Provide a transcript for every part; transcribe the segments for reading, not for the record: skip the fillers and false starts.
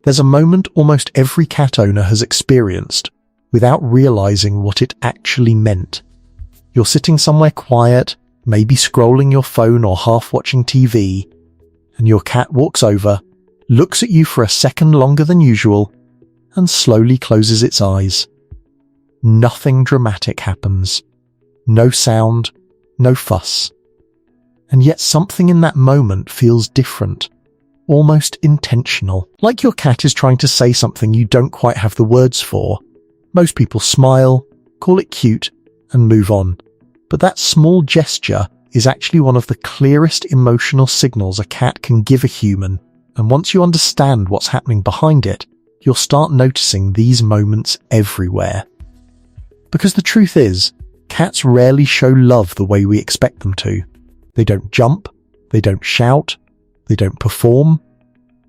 There's a moment almost every cat owner has experienced without realizing what it actually meant. You're sitting somewhere quiet, maybe scrolling your phone or half watching TV, and your cat walks over, looks at you for a second longer than usual, and slowly closes its eyes. Nothing dramatic happens. No sound, no fuss. And yet something in that moment feels different, almost intentional. Like your cat is trying to say something you don't quite have the words for. Most people smile, call it cute, and move on. But that small gesture is actually one of the clearest emotional signals a cat can give a human. And once you understand what's happening behind it, you'll start noticing these moments everywhere. Because the truth is, cats rarely show love the way we expect them to. They don't jump, they don't shout, they don't perform,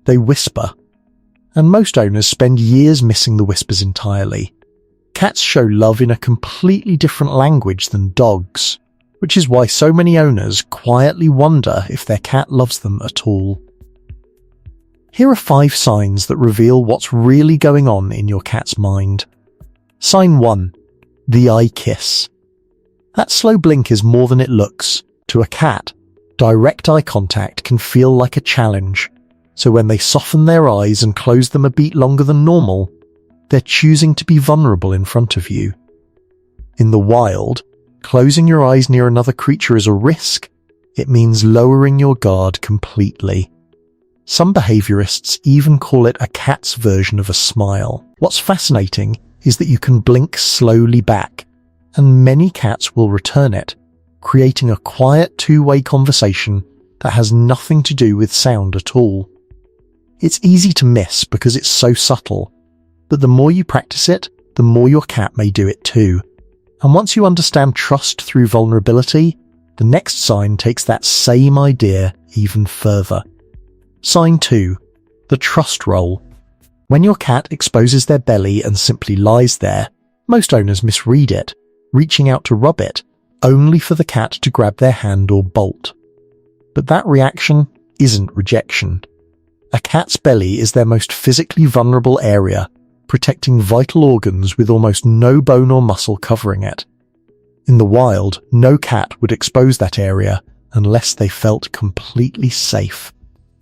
they whisper. And most owners spend years missing the whispers entirely. Cats show love in a completely different language than dogs, which is why so many owners quietly wonder if their cat loves them at all. Here are 5 signs that reveal what's really going on in your cat's mind. Sign 1. The eye kiss. That slow blink is more than it looks. To a cat, direct eye contact can feel like a challenge, so when they soften their eyes and close them a beat longer than normal, they're choosing to be vulnerable in front of you. In the wild, closing your eyes near another creature is a risk. It means lowering your guard completely. Some behaviorists even call it a cat's version of a smile. What's fascinating is that you can blink slowly back, and many cats will return it, creating a quiet two-way conversation that has nothing to do with sound at all. It's easy to miss because it's so subtle, but the more you practice it, the more your cat may do it too. And once you understand trust through vulnerability, the next sign takes that same idea even further. Sign 2. The trust roll. When your cat exposes their belly and simply lies there, most owners misread it, reaching out to rub it, only for the cat to grab their hand or bolt. But that reaction isn't rejection. A cat's belly is their most physically vulnerable area, protecting vital organs with almost no bone or muscle covering it. In the wild, no cat would expose that area unless they felt completely safe.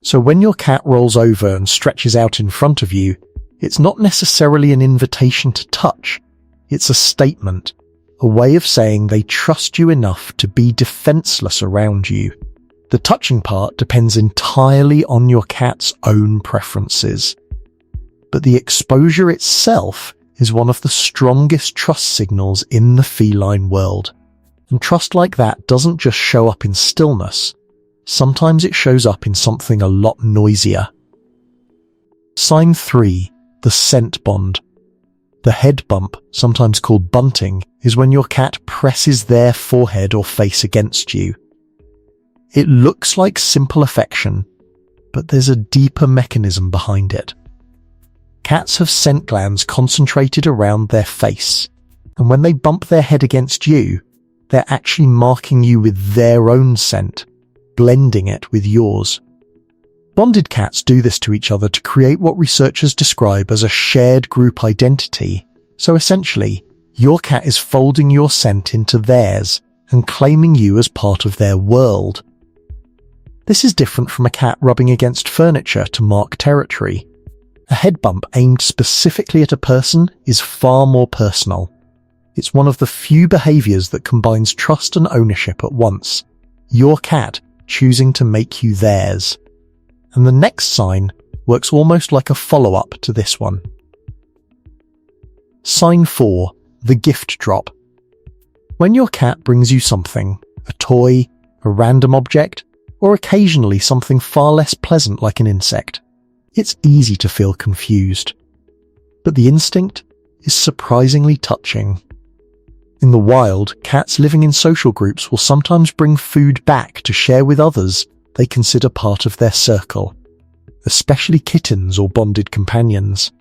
So when your cat rolls over and stretches out in front of you, it's not necessarily an invitation to touch. It's a statement, a way of saying they trust you enough to be defenseless around you. The touching part depends entirely on your cat's own preferences. But the exposure itself is one of the strongest trust signals in the feline world. And trust like that doesn't just show up in stillness. Sometimes it shows up in something a lot noisier. Sign 3. The scent bond. The head bump, sometimes called bunting, is when your cat presses their forehead or face against you. It looks like simple affection, but there's a deeper mechanism behind it. Cats have scent glands concentrated around their face, and when they bump their head against you, they're actually marking you with their own scent, blending it with yours. Bonded cats do this to each other to create what researchers describe as a shared group identity. So essentially, your cat is folding your scent into theirs and claiming you as part of their world. This is different from a cat rubbing against furniture to mark territory. A head bump aimed specifically at a person is far more personal. It's one of the few behaviors that combines trust and ownership at once. Your cat choosing to make you theirs. And the next sign works almost like a follow-up to this one. Sign 4. The gift drop. When your cat brings you something, a toy, a random object, or occasionally something far less pleasant like an insect, it's easy to feel confused. But the instinct is surprisingly touching. In the wild, cats living in social groups will sometimes bring food back to share with others they consider part of their circle, especially kittens or bonded companions.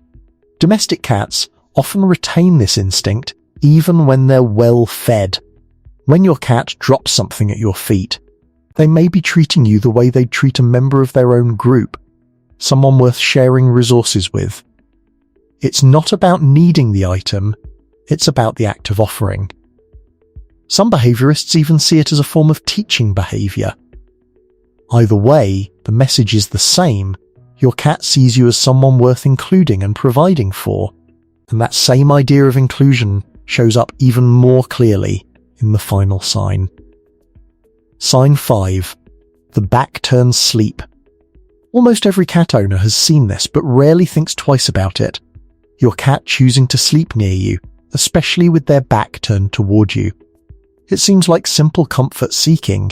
Domestic cats often retain this instinct even when they're well fed. When your cat drops something at your feet, they may be treating you the way they'd treat a member of their own group, someone worth sharing resources with. It's not about needing the item, it's about the act of offering. Some behaviorists even see it as a form of teaching behavior. Either way, the message is the same. Your cat sees you as someone worth including and providing for, and that same idea of inclusion shows up even more clearly in the final sign. Sign 5. The back-turned sleep. Almost every cat owner has seen this, but rarely thinks twice about it. Your cat choosing to sleep near you, especially with their back turned toward you. It seems like simple comfort seeking.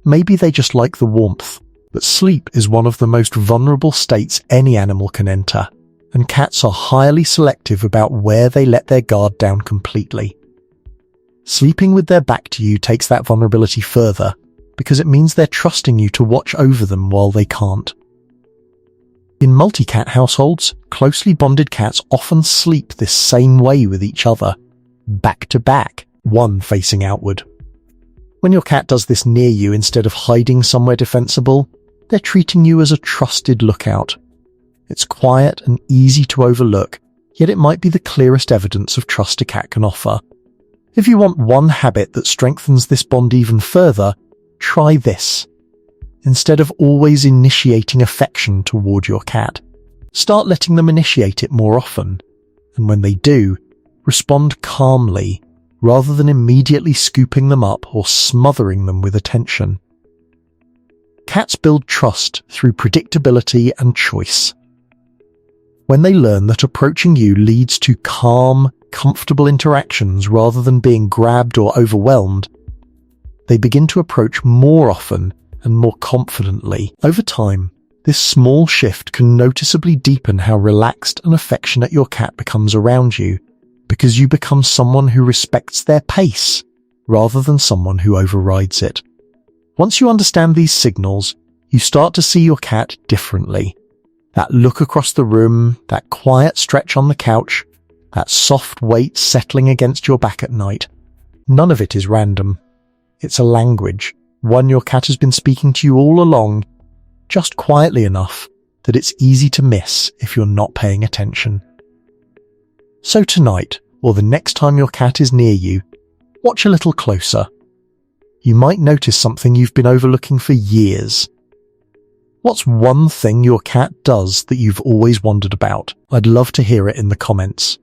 Maybe they just like the warmth, but sleep is one of the most vulnerable states any animal can enter, and cats are highly selective about where they let their guard down completely. Sleeping with their back to you takes that vulnerability further, because it means they're trusting you to watch over them while they can't. In multi-cat households, closely bonded cats often sleep this same way with each other, back to back, one facing outward. When your cat does this near you instead of hiding somewhere defensible, they're treating you as a trusted lookout. It's quiet and easy to overlook, yet it might be the clearest evidence of trust a cat can offer. If you want one habit that strengthens this bond even further, try this. Instead of always initiating affection toward your cat, start letting them initiate it more often, and when they do, respond calmly, rather than immediately scooping them up or smothering them with attention. Cats build trust through predictability and choice. When they learn that approaching you leads to calm, comfortable interactions rather than being grabbed or overwhelmed, they begin to approach more often and more confidently. Over time, this small shift can noticeably deepen how relaxed and affectionate your cat becomes around you, because you become someone who respects their pace, rather than someone who overrides it. Once you understand these signals, you start to see your cat differently. That look across the room, that quiet stretch on the couch, that soft weight settling against your back at night. None of it is random. It's a language, one your cat has been speaking to you all along, just quietly enough that it's easy to miss if you're not paying attention. So tonight, or the next time your cat is near you, watch a little closer. You might notice something you've been overlooking for years. What's one thing your cat does that you've always wondered about? I'd love to hear it in the comments.